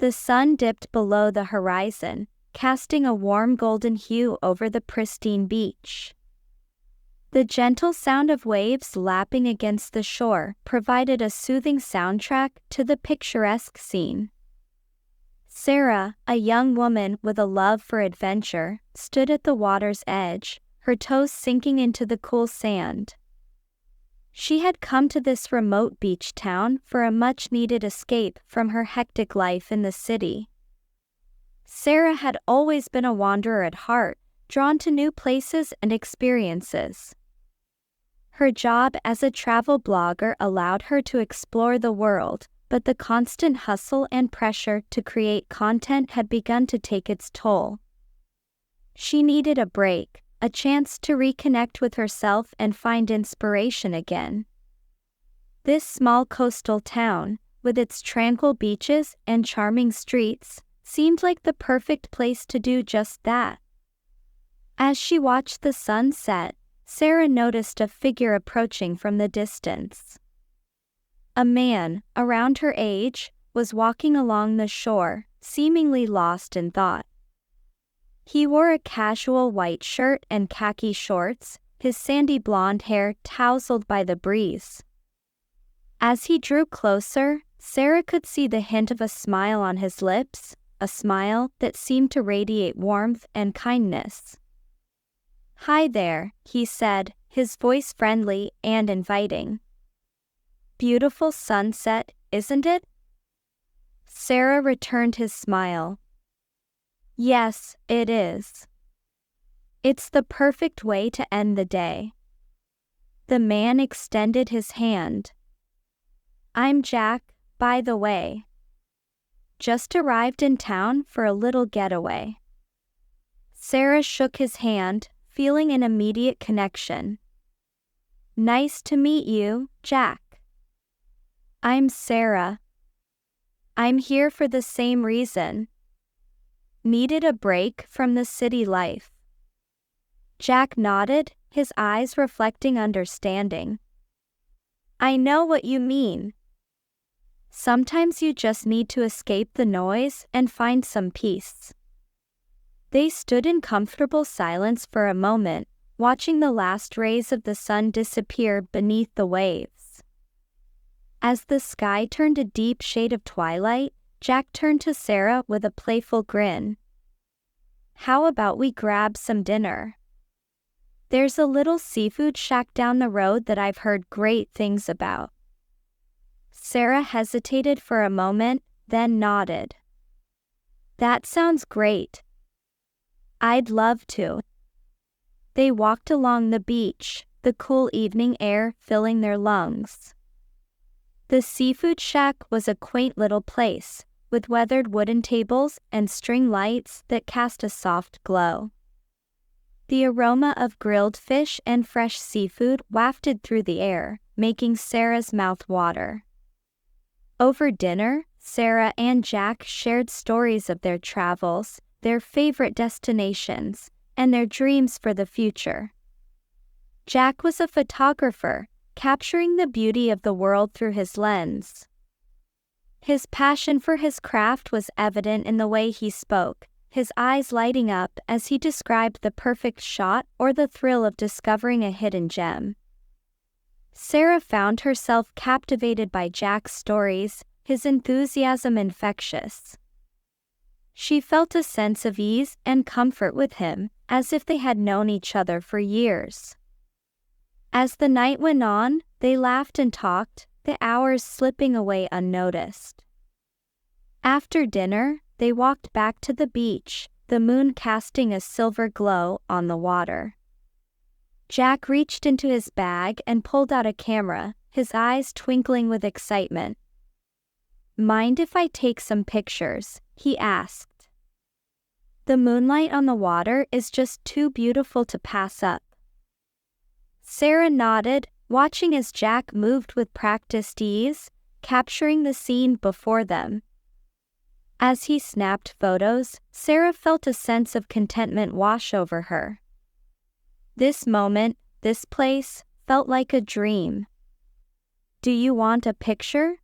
The sun dipped below the horizon, casting a warm golden hue over the pristine beach. The gentle sound of waves lapping against the shore provided a soothing soundtrack to the picturesque scene. Sarah, a young woman with a love for adventure, stood at the water's edge, her toes sinking into the cool sand. She had come to this remote beach town for a much-needed escape from her hectic life in the city. Sarah had always been a wanderer at heart, drawn to new places and experiences. Her job as a travel blogger allowed her to explore the world, but the constant hustle and pressure to create content had begun to take its toll. She needed a break, a chance to reconnect with herself and find inspiration again. This small coastal town, with its tranquil beaches and charming streets, seemed like the perfect place to do just that. As she watched the sun set, Sarah noticed a figure approaching from the distance. A man, around her age, was walking along the shore, seemingly lost in thought. He wore a casual white shirt and khaki shorts, his sandy blonde hair tousled by the breeze. As he drew closer, Sarah could see the hint of a smile on his lips, a smile that seemed to radiate warmth and kindness. "Hi there," he said, his voice friendly and inviting. "Beautiful sunset, isn't it?" Sarah returned his smile. "Yes, it is. It's the perfect way to end the day." The man extended his hand. "I'm Jack, by the way. Just arrived in town for a little getaway." Sarah shook his hand, feeling an immediate connection. "Nice to meet you, Jack. I'm Sarah. I'm here for the same reason. Needed a break from the city life." Jack nodded, his eyes reflecting understanding. "I know what you mean. Sometimes you just need to escape the noise and find some peace." They stood in comfortable silence for a moment, watching the last rays of the sun disappear beneath the waves. As the sky turned a deep shade of twilight, Jack turned to Sarah with a playful grin. "How about we grab some dinner? There's a little seafood shack down the road that I've heard great things about." Sarah hesitated for a moment, then nodded. "That sounds great. I'd love to." They walked along the beach, the cool evening air filling their lungs. The seafood shack was a quaint little place, with weathered wooden tables and string lights that cast a soft glow. The aroma of grilled fish and fresh seafood wafted through the air, making Sarah's mouth water. Over dinner, Sarah and Jack shared stories of their travels, their favorite destinations, and their dreams for the future. Jack was a photographer, capturing the beauty of the world through his lens. His passion for his craft was evident in the way he spoke, his eyes lighting up as he described the perfect shot or the thrill of discovering a hidden gem. Sarah found herself captivated by Jack's stories, his enthusiasm infectious. She felt a sense of ease and comfort with him, as if they had known each other for years. As the night went on, they laughed and talked, the hours slipping away unnoticed. After dinner, they walked back to the beach, the moon casting a silver glow on the water. Jack reached into his bag and pulled out a camera, his eyes twinkling with excitement. "Mind if I take some pictures?" he asked. "The moonlight on the water is just too beautiful to pass up." Sarah nodded, watching as Jack moved with practiced ease, capturing the scene before them. As he snapped photos, Sarah felt a sense of contentment wash over her. This moment, this place, felt like a dream. "Do you want a picture?"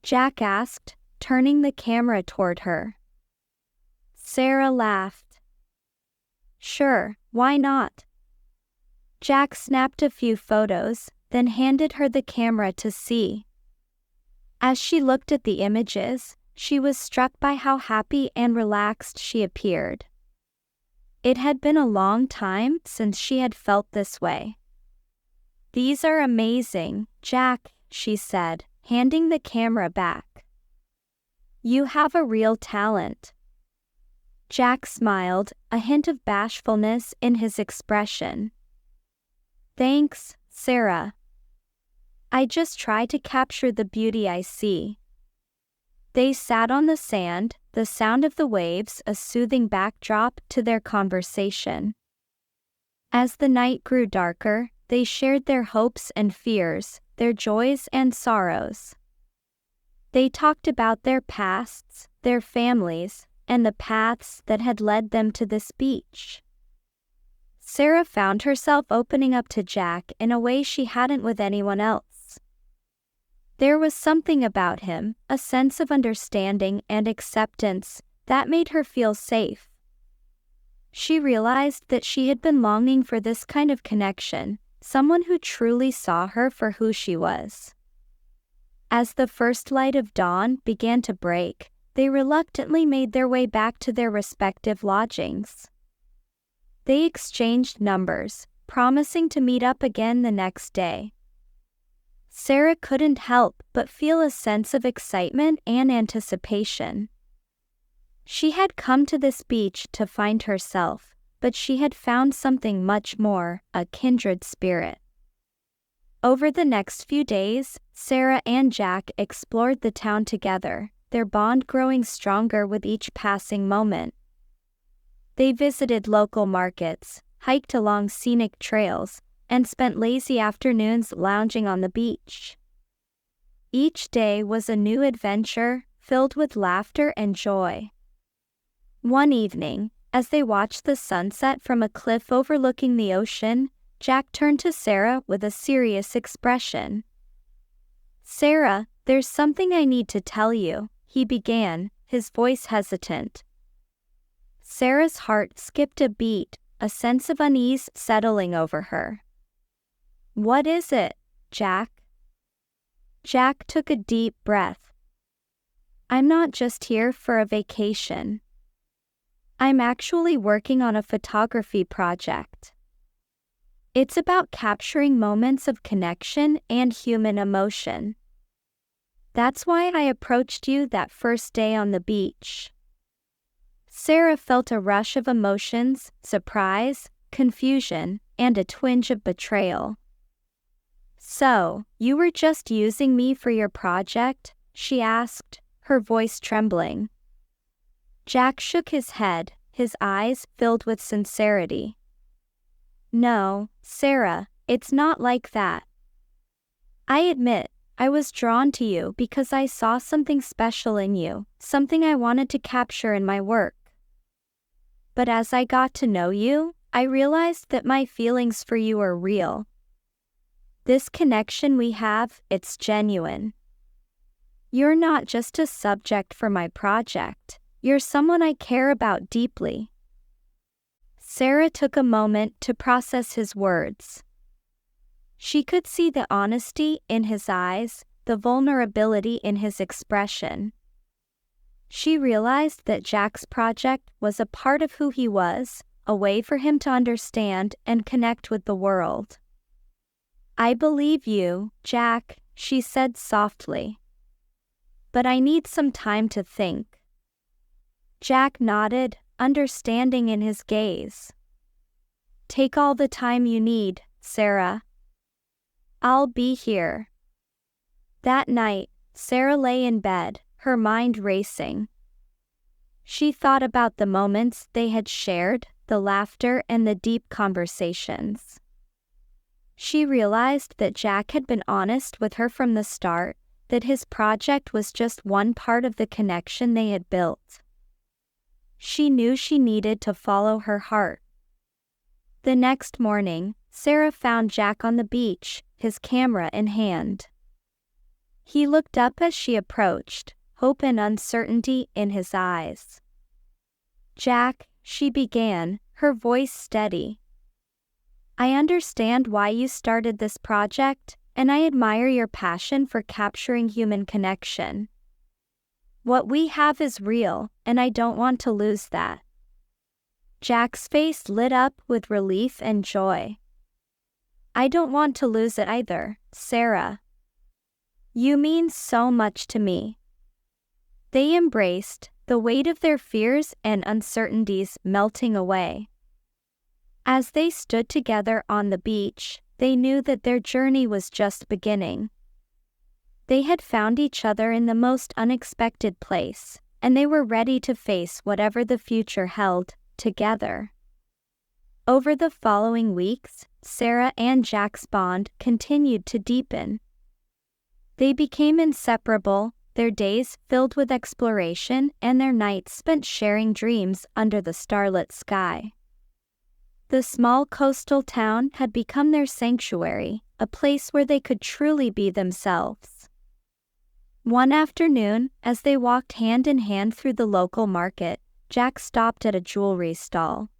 Jack asked, turning the camera toward her. Sarah laughed. Sure, why not? Jack snapped a few photos, then handed her the camera to see. As she looked at the images, she was struck by how happy and relaxed she appeared. It had been a long time since she had felt this way. These are amazing, Jack, she said, handing the camera back. You have a real talent. Jack smiled, a hint of bashfulness in his expression. Thanks, Sarah. I just try to capture the beauty I see. They sat on the sand, the sound of the waves a soothing backdrop to their conversation. As the night grew darker, they shared their hopes and fears, their joys and sorrows. They talked about their pasts, their families, and the paths that had led them to this beach. Sarah found herself opening up to Jack in a way she hadn't with anyone else. There was something about him, a sense of understanding and acceptance, that made her feel safe. She realized that she had been longing for this kind of connection, someone who truly saw her for who she was. As the first light of dawn began to break, they reluctantly made their way back to their respective lodgings. They exchanged numbers, promising to meet up again the next day. Sarah couldn't help but feel a sense of excitement and anticipation. She had come to this beach to find herself, but she had found something much more, a kindred spirit. Over the next few days, Sarah and Jack explored the town together, their bond growing stronger with each passing moment. They visited local markets, hiked along scenic trails, and spent lazy afternoons lounging on the beach. Each day was a new adventure, filled with laughter and joy. One evening, as they watched the sunset from a cliff overlooking the ocean, Jack turned to Sarah with a serious expression. Sarah, there's something I need to tell you, he began, his voice hesitant. Sarah's heart skipped a beat, a sense of unease settling over her. What is it, Jack? Jack took a deep breath. I'm not just here for a vacation. I'm actually working on a photography project. It's about capturing moments of connection and human emotion. That's why I approached you that first day on the beach. Sarah felt a rush of emotions, surprise, confusion, and a twinge of betrayal. So, you were just using me for your project? She asked, her voice trembling. Jack shook his head, his eyes filled with sincerity. No, Sarah, it's not like that. I admit, I was drawn to you because I saw something special in you, something I wanted to capture in my work. But as I got to know you, I realized that my feelings for you are real. This connection we have, it's genuine. You're not just a subject for my project, you're someone I care about deeply. Sarah took a moment to process his words. She could see the honesty in his eyes, the vulnerability in his expression. She realized that Jack's project was a part of who he was, a way for him to understand and connect with the world. I believe you, Jack, she said softly. But I need some time to think. Jack nodded, understanding in his gaze. Take all the time you need, Sarah. I'll be here. That night, Sarah lay in bed, her mind racing. She thought about the moments they had shared, the laughter and the deep conversations. She realized that Jack had been honest with her from the start, that his project was just one part of the connection they had built. She knew she needed to follow her heart. The next morning, Sarah found Jack on the beach, his camera in hand. He looked up as she approached, hope and uncertainty in his eyes. "Jack," she began, her voice steady. "I understand why you started this project, and I admire your passion for capturing human connection. What we have is real, and I don't want to lose that." Jack's face lit up with relief and joy. "I don't want to lose it either, Sarah. You mean so much to me." They embraced, the weight of their fears and uncertainties melting away. As they stood together on the beach, they knew that their journey was just beginning. They had found each other in the most unexpected place, and they were ready to face whatever the future held, together. Over the following weeks, Sarah and Jack's bond continued to deepen. They became inseparable, their days filled with exploration and their nights spent sharing dreams under the starlit sky. The small coastal town had become their sanctuary, a place where they could truly be themselves. One afternoon, as they walked hand in hand through the local market, Jack stopped at a jewelry stall.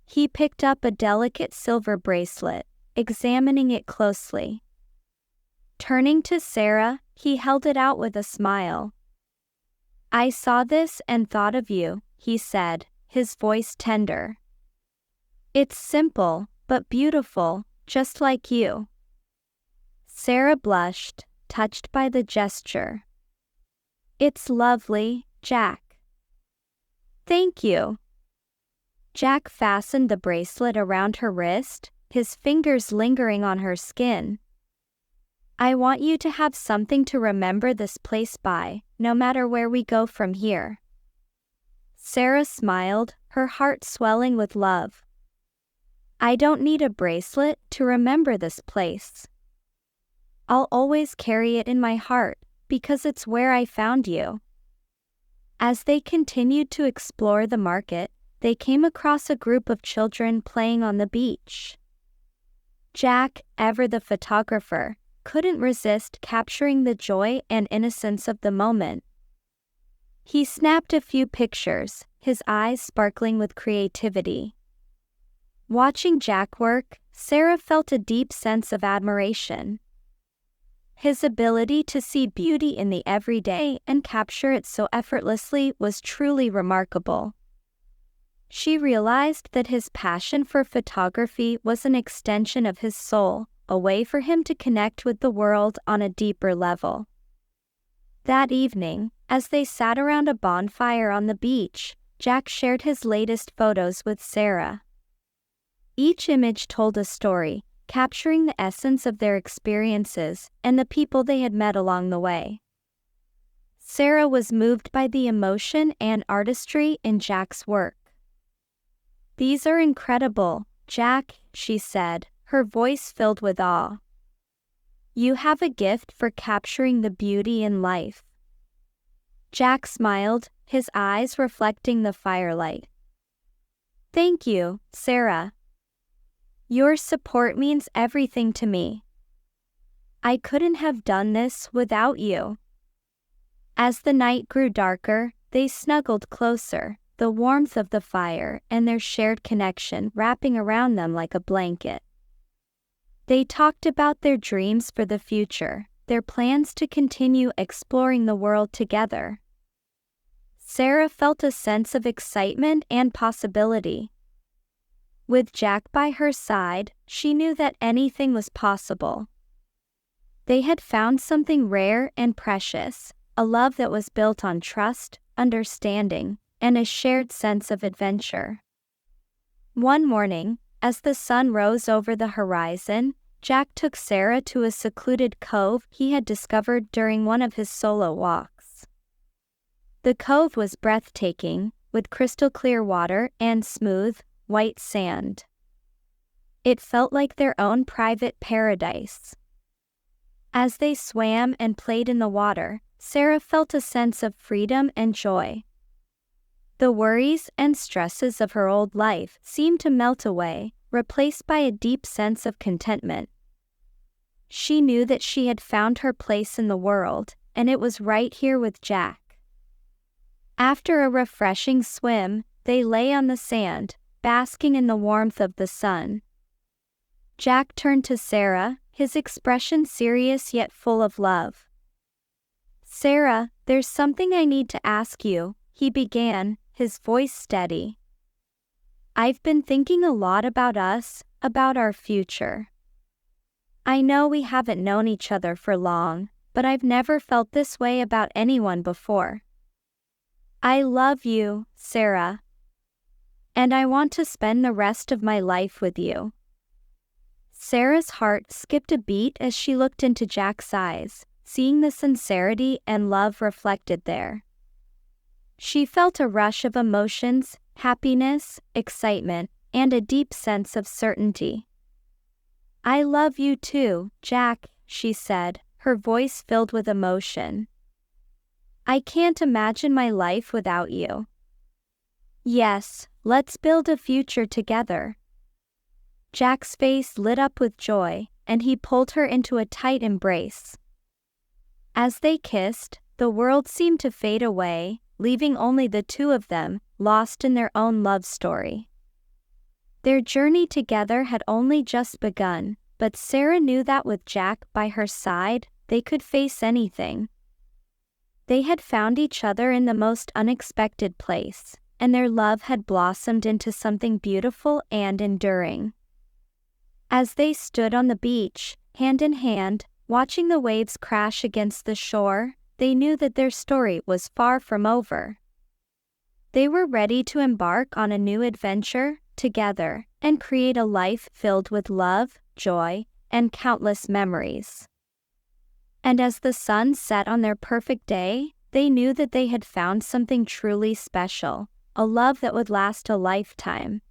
He picked up a delicate silver bracelet, examining it closely. Turning to Sarah, he held it out with a smile. "I saw this and thought of you," he said, his voice tender. "It's simple, but beautiful, just like you." Sarah blushed, touched by the gesture. "It's lovely, Jack." "Thank you." Jack fastened the bracelet around her wrist, his fingers lingering on her skin. "I want you to have something to remember this place by, no matter where we go from here." Sarah smiled, her heart swelling with love. "I don't need a bracelet to remember this place. I'll always carry it in my heart, because it's where I found you." As they continued to explore the market, they came across a group of children playing on the beach. Jack, ever the photographer, couldn't resist capturing the joy and innocence of the moment. He snapped a few pictures, his eyes sparkling with creativity. Watching Jack work, Sarah felt a deep sense of admiration. His ability to see beauty in the everyday and capture it so effortlessly was truly remarkable. She realized that his passion for photography was an extension of his soul, a way for him to connect with the world on a deeper level. That evening, as they sat around a bonfire on the beach, Jack shared his latest photos with Sarah. Each image told a story, capturing the essence of their experiences and the people they had met along the way. Sarah was moved by the emotion and artistry in Jack's work. "These are incredible, Jack," she said, her voice filled with awe. "You have a gift for capturing the beauty in life." Jack smiled, his eyes reflecting the firelight. "Thank you, Sarah. Your support means everything to me. I couldn't have done this without you." As the night grew darker, they snuggled closer, the warmth of the fire and their shared connection wrapping around them like a blanket. They talked about their dreams for the future, their plans to continue exploring the world together. Sarah felt a sense of excitement and possibility. With Jack by her side, she knew that anything was possible. They had found something rare and precious, a love that was built on trust, understanding, and a shared sense of adventure. One morning, as the sun rose over the horizon, Jack took Sarah to a secluded cove he had discovered during one of his solo walks. The cove was breathtaking, with crystal clear water and smooth, white sand. It felt like their own private paradise. As they swam and played in the water, Sarah felt a sense of freedom and joy. The worries and stresses of her old life seemed to melt away, replaced by a deep sense of contentment. She knew that she had found her place in the world, and it was right here with Jack. After a refreshing swim, they lay on the sand, basking in the warmth of the sun. Jack turned to Sarah, his expression serious yet full of love. "Sarah, there's something I need to ask you," he began, his voice steady. "I've been thinking a lot about us, about our future. I know we haven't known each other for long, but I've never felt this way about anyone before. I love you, Sarah. And I want to spend the rest of my life with you." Sarah's heart skipped a beat as she looked into Jack's eyes, seeing the sincerity and love reflected there. She felt a rush of emotions, happiness, excitement, and a deep sense of certainty. "I love you too, Jack," she said, her voice filled with emotion. "I can't imagine my life without you. Yes, let's build a future together." Jack's face lit up with joy, and he pulled her into a tight embrace. As they kissed, the world seemed to fade away, leaving only the two of them, lost in their own love story. Their journey together had only just begun, but Sarah knew that with Jack by her side, they could face anything. They had found each other in the most unexpected place, and their love had blossomed into something beautiful and enduring. As they stood on the beach, hand in hand, watching the waves crash against the shore, they knew that their story was far from over. They were ready to embark on a new adventure, together, and create a life filled with love, joy, and countless memories. And as the sun set on their perfect day, they knew that they had found something truly special, a love that would last a lifetime.